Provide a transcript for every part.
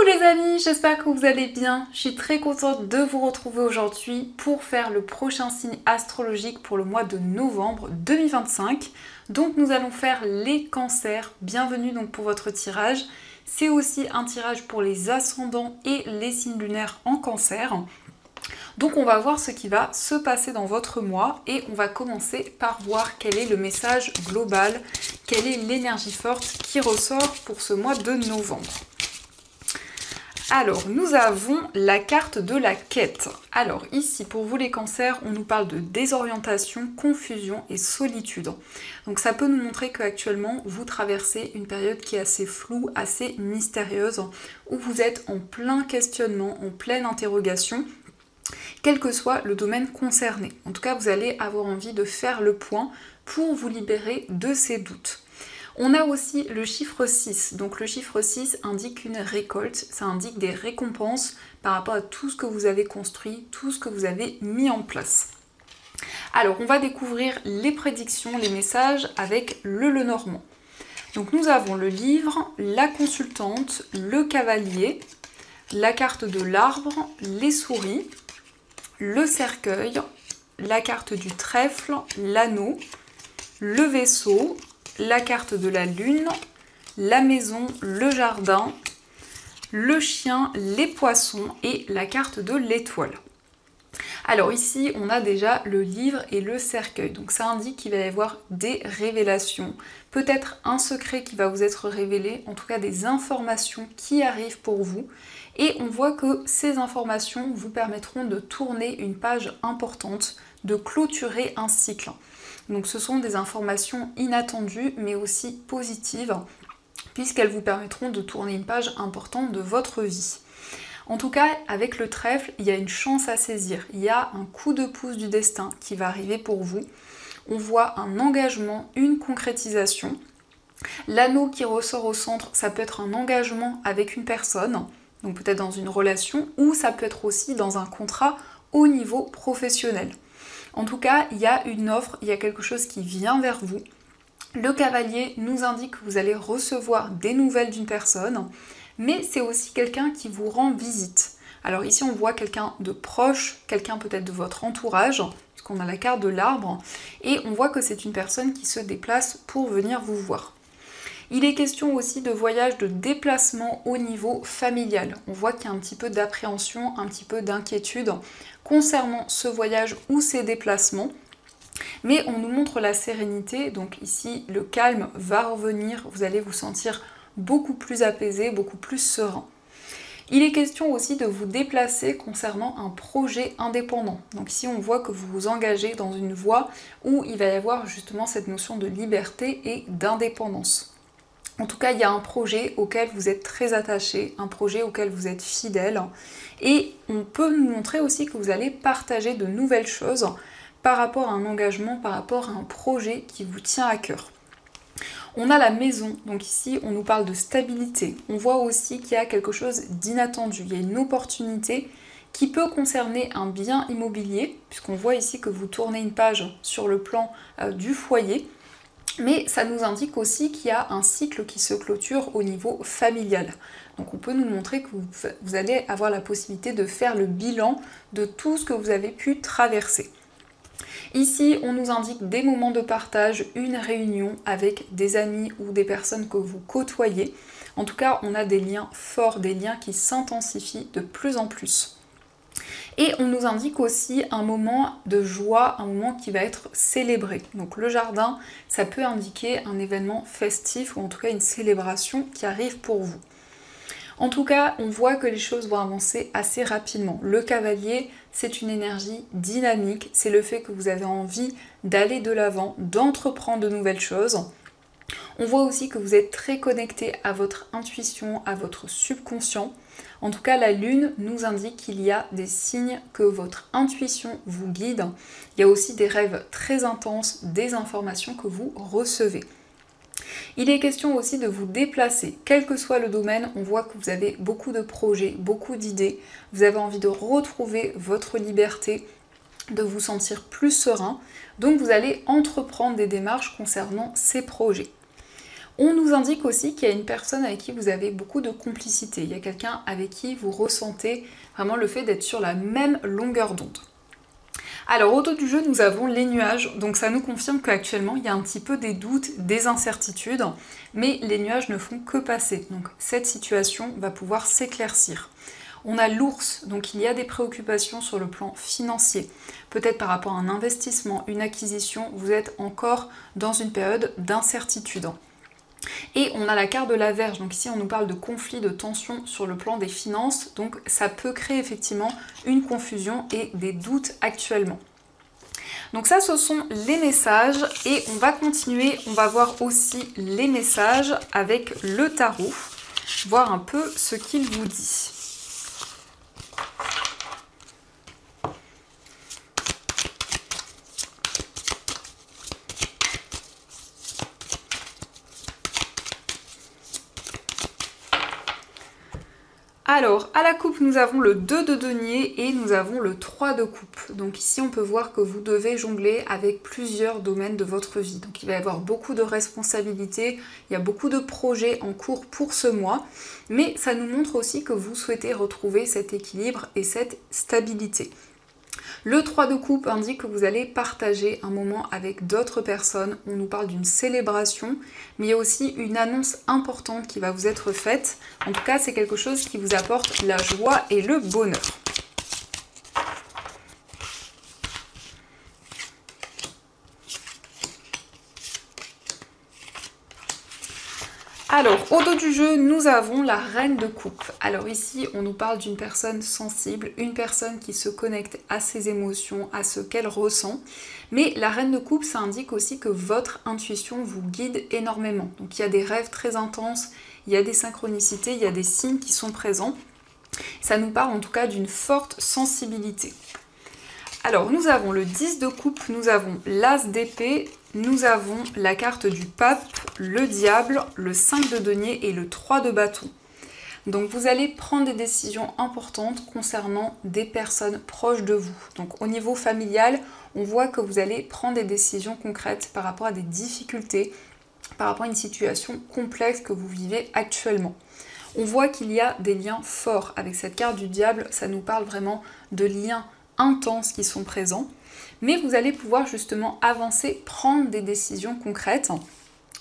les amis, j'espère que vous allez bien. Je suis très contente de vous retrouver aujourd'hui pour faire le prochain signe astrologique pour le mois de novembre 2025. Donc nous allons faire les cancers. Bienvenue donc pour votre tirage. C'est aussi un tirage pour les ascendants et les signes lunaires en cancer. Donc on va voir ce qui va se passer dans votre mois et on va commencer par voir quel est le message global, quelle est l'énergie forte qui ressort pour ce mois de novembre. Alors, nous avons la carte de la quête. Alors ici, pour vous les cancers, on nous parle de désorientation, confusion et solitude. Donc ça peut nous montrer qu'actuellement, vous traversez une période qui est assez floue, assez mystérieuse, où vous êtes en plein questionnement, en pleine interrogation, quel que soit le domaine concerné. En tout cas, vous allez avoir envie de faire le point pour vous libérer de ces doutes. On a aussi le chiffre 6, donc le chiffre 6 indique une récolte, ça indique des récompenses par rapport à tout ce que vous avez construit, tout ce que vous avez mis en place. Alors on va découvrir les prédictions, les messages avec le Lenormand. Donc nous avons le livre, la consultante, le cavalier, la carte de l'arbre, les souris, le cercueil, la carte du trèfle, l'anneau, le vaisseau, la carte de la lune, la maison, le jardin, le chien, les poissons et la carte de l'étoile. Alors ici, on a déjà le livre et le cercueil. Donc ça indique qu'il va y avoir des révélations, peut-être un secret qui va vous être révélé, en tout cas des informations qui arrivent pour vous. Et on voit que ces informations vous permettront de tourner une page importante, de clôturer un cycle. Donc ce sont des informations inattendues mais aussi positives puisqu'elles vous permettront de tourner une page importante de votre vie. En tout cas, avec le trèfle, il y a une chance à saisir. Il y a un coup de pouce du destin qui va arriver pour vous. On voit un engagement, une concrétisation. L'anneau qui ressort au centre, ça peut être un engagement avec une personne, donc peut-être dans une relation, ou ça peut être aussi dans un contrat au niveau professionnel. En tout cas, il y a une offre, il y a quelque chose qui vient vers vous. Le cavalier nous indique que vous allez recevoir des nouvelles d'une personne, mais c'est aussi quelqu'un qui vous rend visite. Alors ici, on voit quelqu'un de proche, quelqu'un peut-être de votre entourage, puisqu'on a la carte de l'arbre, et on voit que c'est une personne qui se déplace pour venir vous voir. Il est question aussi de voyage, de déplacement au niveau familial. On voit qu'il y a un petit peu d'appréhension, un petit peu d'inquiétude concernant ce voyage ou ces déplacements. Mais on nous montre la sérénité, donc ici le calme va revenir, vous allez vous sentir beaucoup plus apaisé, beaucoup plus serein. Il est question aussi de vous déplacer concernant un projet indépendant. Donc ici on voit que vous vous engagez dans une voie où il va y avoir justement cette notion de liberté et d'indépendance. En tout cas, il y a un projet auquel vous êtes très attaché, un projet auquel vous êtes fidèle. Et on peut nous montrer aussi que vous allez partager de nouvelles choses par rapport à un engagement, par rapport à un projet qui vous tient à cœur. On a la maison, donc ici on nous parle de stabilité. On voit aussi qu'il y a quelque chose d'inattendu, il y a une opportunité qui peut concerner un bien immobilier, puisqu'on voit ici que vous tournez une page sur le plan du foyer. Mais ça nous indique aussi qu'il y a un cycle qui se clôture au niveau familial. Donc on peut nous montrer que vous allez avoir la possibilité de faire le bilan de tout ce que vous avez pu traverser. Ici, on nous indique des moments de partage, une réunion avec des amis ou des personnes que vous côtoyez. En tout cas, on a des liens forts, des liens qui s'intensifient de plus en plus. Et on nous indique aussi un moment de joie, un moment qui va être célébré. Donc le jardin, ça peut indiquer un événement festif ou en tout cas une célébration qui arrive pour vous. En tout cas, on voit que les choses vont avancer assez rapidement. Le cavalier, c'est une énergie dynamique, c'est le fait que vous avez envie d'aller de l'avant, d'entreprendre de nouvelles choses. On voit aussi que vous êtes très connecté à votre intuition, à votre subconscient. En tout cas, la lune nous indique qu'il y a des signes que votre intuition vous guide. Il y a aussi des rêves très intenses, des informations que vous recevez. Il est question aussi de vous déplacer, quel que soit le domaine. On voit que vous avez beaucoup de projets, beaucoup d'idées. Vous avez envie de retrouver votre liberté, de vous sentir plus serein. Donc vous allez entreprendre des démarches concernant ces projets. On nous indique aussi qu'il y a une personne avec qui vous avez beaucoup de complicité. Il y a quelqu'un avec qui vous ressentez vraiment le fait d'être sur la même longueur d'onde. Alors au dos du jeu, nous avons les nuages, donc ça nous confirme qu'actuellement il y a un petit peu des doutes, des incertitudes, mais les nuages ne font que passer, donc cette situation va pouvoir s'éclaircir. On a l'ours, donc il y a des préoccupations sur le plan financier, peut-être par rapport à un investissement, une acquisition, vous êtes encore dans une période d'incertitude. Et on a la carte de la Vierge, donc ici on nous parle de conflit, de tension sur le plan des finances, donc ça peut créer effectivement une confusion et des doutes actuellement. Donc ça ce sont les messages et on va continuer, on va voir aussi les messages avec le tarot, voir un peu ce qu'il vous dit. Alors, à la coupe, nous avons le 2 de denier et nous avons le 3 de coupe. Donc ici, on peut voir que vous devez jongler avec plusieurs domaines de votre vie. Donc il va y avoir beaucoup de responsabilités, il y a beaucoup de projets en cours pour ce mois. Mais ça nous montre aussi que vous souhaitez retrouver cet équilibre et cette stabilité. Le 3 de coupe indique que vous allez partager un moment avec d'autres personnes. On nous parle d'une célébration, mais il y a aussi une annonce importante qui va vous être faite. En tout cas, c'est quelque chose qui vous apporte la joie et le bonheur. Alors, au dos du jeu, nous avons la reine de coupe. Alors ici, on nous parle d'une personne sensible, une personne qui se connecte à ses émotions, à ce qu'elle ressent. Mais la reine de coupe, ça indique aussi que votre intuition vous guide énormément. Donc il y a des rêves très intenses, il y a des synchronicités, il y a des signes qui sont présents. Ça nous parle en tout cas d'une forte sensibilité. Alors, nous avons le 10 de coupe, nous avons l'as d'épée, nous avons la carte du pape, le diable, le 5 de denier et le 3 de bâton. Donc, vous allez prendre des décisions importantes concernant des personnes proches de vous. Donc, au niveau familial, on voit que vous allez prendre des décisions concrètes par rapport à des difficultés, par rapport à une situation complexe que vous vivez actuellement. On voit qu'il y a des liens forts avec cette carte du diable, ça nous parle vraiment de liens intenses qui sont présents, mais vous allez pouvoir justement avancer, prendre des décisions concrètes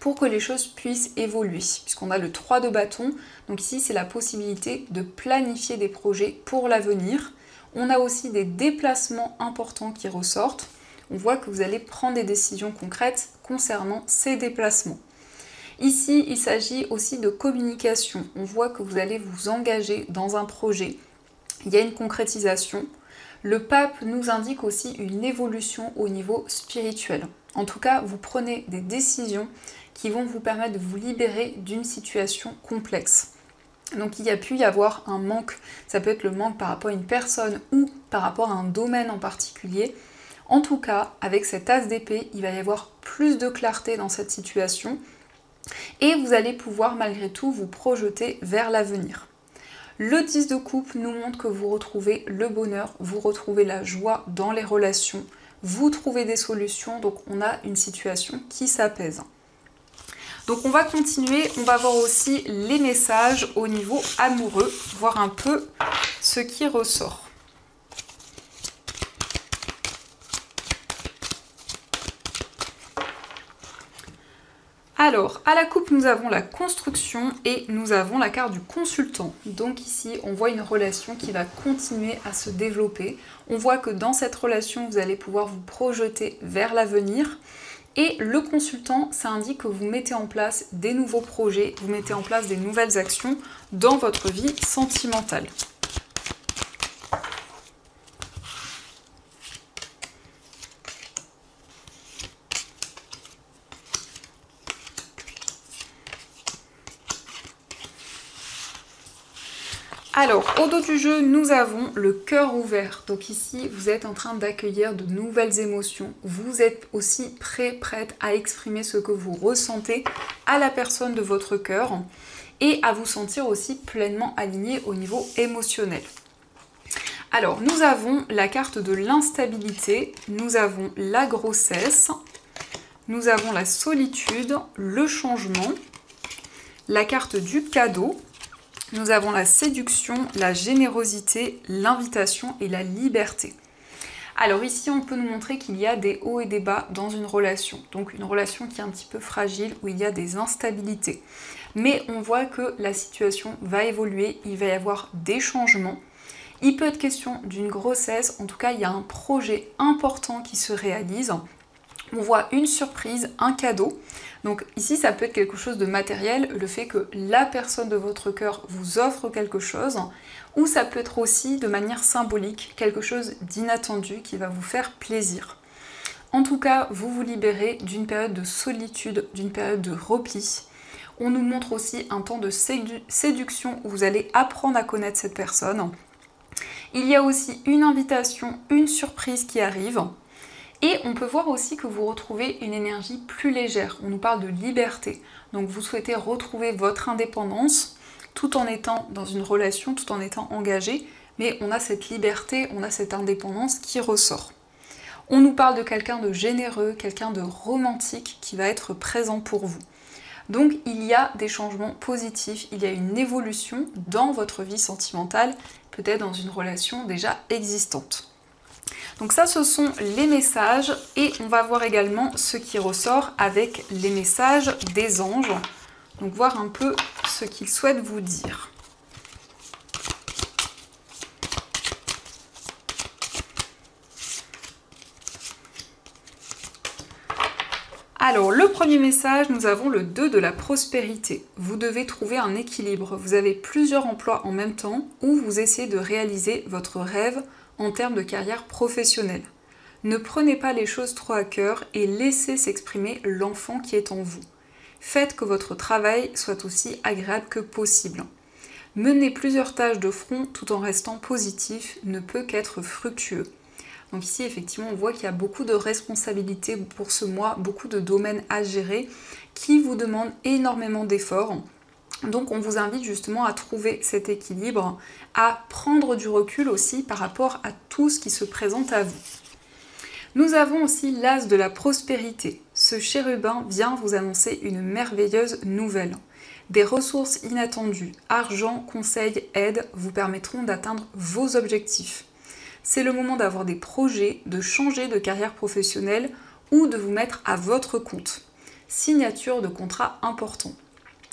pour que les choses puissent évoluer, puisqu'on a le 3 de bâton, donc ici c'est la possibilité de planifier des projets pour l'avenir. On a aussi des déplacements importants qui ressortent, on voit que vous allez prendre des décisions concrètes concernant ces déplacements. Ici, il s'agit aussi de communication, on voit que vous allez vous engager dans un projet, il y a une concrétisation. Le pape nous indique aussi une évolution au niveau spirituel. En tout cas, vous prenez des décisions qui vont vous permettre de vous libérer d'une situation complexe. Donc il y a pu y avoir un manque, ça peut être le manque par rapport à une personne ou par rapport à un domaine en particulier. En tout cas, avec cet as d'épée, il va y avoir plus de clarté dans cette situation et vous allez pouvoir malgré tout vous projeter vers l'avenir. Le 10 de coupe nous montre que vous retrouvez le bonheur, vous retrouvez la joie dans les relations, vous trouvez des solutions, donc on a une situation qui s'apaise. Donc on va continuer, on va voir aussi les messages au niveau amoureux, voir un peu ce qui ressort. Alors, à la coupe, nous avons la construction et nous avons la carte du consultant. Donc ici, on voit une relation qui va continuer à se développer. On voit que dans cette relation, vous allez pouvoir vous projeter vers l'avenir. Et le consultant, ça indique que vous mettez en place des nouveaux projets, vous mettez en place des nouvelles actions dans votre vie sentimentale. Alors, au dos du jeu, nous avons le cœur ouvert. Donc ici, vous êtes en train d'accueillir de nouvelles émotions. Vous êtes aussi prête à exprimer ce que vous ressentez à la personne de votre cœur et à vous sentir aussi pleinement aligné au niveau émotionnel. Alors, nous avons la carte de l'instabilité, nous avons la grossesse, nous avons la solitude, le changement. La carte du cadeau. Nous avons la séduction, la générosité, l'invitation et la liberté. Alors ici, on peut nous montrer qu'il y a des hauts et des bas dans une relation. Donc une relation qui est un petit peu fragile, où il y a des instabilités. Mais on voit que la situation va évoluer, il va y avoir des changements. Il peut être question d'une grossesse, en tout cas il y a un projet important qui se réalise. On voit une surprise, un cadeau. Donc ici ça peut être quelque chose de matériel, le fait que la personne de votre cœur vous offre quelque chose, ou ça peut être aussi de manière symbolique, quelque chose d'inattendu qui va vous faire plaisir. En tout cas, vous vous libérez d'une période de solitude, d'une période de repli. On nous montre aussi un temps de séduction où vous allez apprendre à connaître cette personne. Il y a aussi une invitation, une surprise qui arrive. Et on peut voir aussi que vous retrouvez une énergie plus légère. On nous parle de liberté. Donc vous souhaitez retrouver votre indépendance tout en étant dans une relation, tout en étant engagé. Mais on a cette liberté, on a cette indépendance qui ressort. On nous parle de quelqu'un de généreux, quelqu'un de romantique qui va être présent pour vous. Donc il y a des changements positifs, il y a une évolution dans votre vie sentimentale, peut-être dans une relation déjà existante. Donc ça, ce sont les messages et on va voir également ce qui ressort avec les messages des anges. Donc voir un peu ce qu'ils souhaitent vous dire. Alors, le premier message, nous avons le 2 de la prospérité. Vous devez trouver un équilibre. Vous avez plusieurs emplois en même temps où vous essayez de réaliser votre rêve en termes de carrière professionnelle. Ne prenez pas les choses trop à cœur et laissez s'exprimer l'enfant qui est en vous. Faites que votre travail soit aussi agréable que possible. Mener plusieurs tâches de front tout en restant positif ne peut qu'être fructueux. Donc ici, effectivement, on voit qu'il y a beaucoup de responsabilités pour ce mois, beaucoup de domaines à gérer qui vous demandent énormément d'efforts. Donc on vous invite justement à trouver cet équilibre, à prendre du recul aussi par rapport à tout ce qui se présente à vous. Nous avons aussi l'as de la prospérité. Ce chérubin vient vous annoncer une merveilleuse nouvelle. Des ressources inattendues, argent, conseils, aide vous permettront d'atteindre vos objectifs. C'est le moment d'avoir des projets, de changer de carrière professionnelle ou de vous mettre à votre compte. Signature de contrats importants.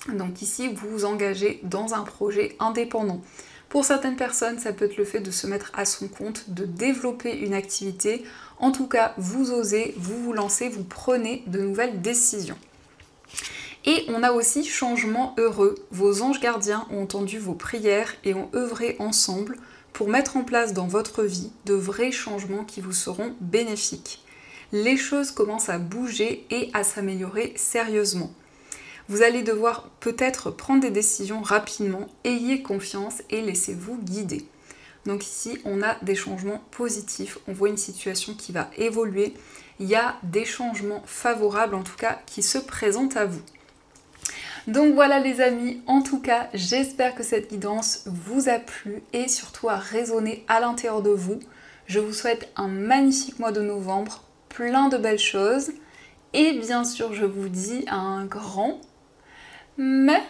Donc ici, vous vous engagez dans un projet indépendant. Pour certaines personnes, ça peut être le fait de se mettre à son compte, de développer une activité. En tout cas, vous osez, vous vous lancez, vous prenez de nouvelles décisions. Et on a aussi changement heureux. Vos anges gardiens ont entendu vos prières et ont œuvré ensemble pour mettre en place dans votre vie de vrais changements qui vous seront bénéfiques. Les choses commencent à bouger et à s'améliorer sérieusement. Vous allez devoir peut-être prendre des décisions rapidement, ayez confiance et laissez-vous guider. Donc ici, on a des changements positifs, on voit une situation qui va évoluer, il y a des changements favorables en tout cas qui se présentent à vous. Donc voilà les amis, en tout cas j'espère que cette guidance vous a plu et surtout a résonné à l'intérieur de vous. Je vous souhaite un magnifique mois de novembre, plein de belles choses et bien sûr je vous dis un grand merci.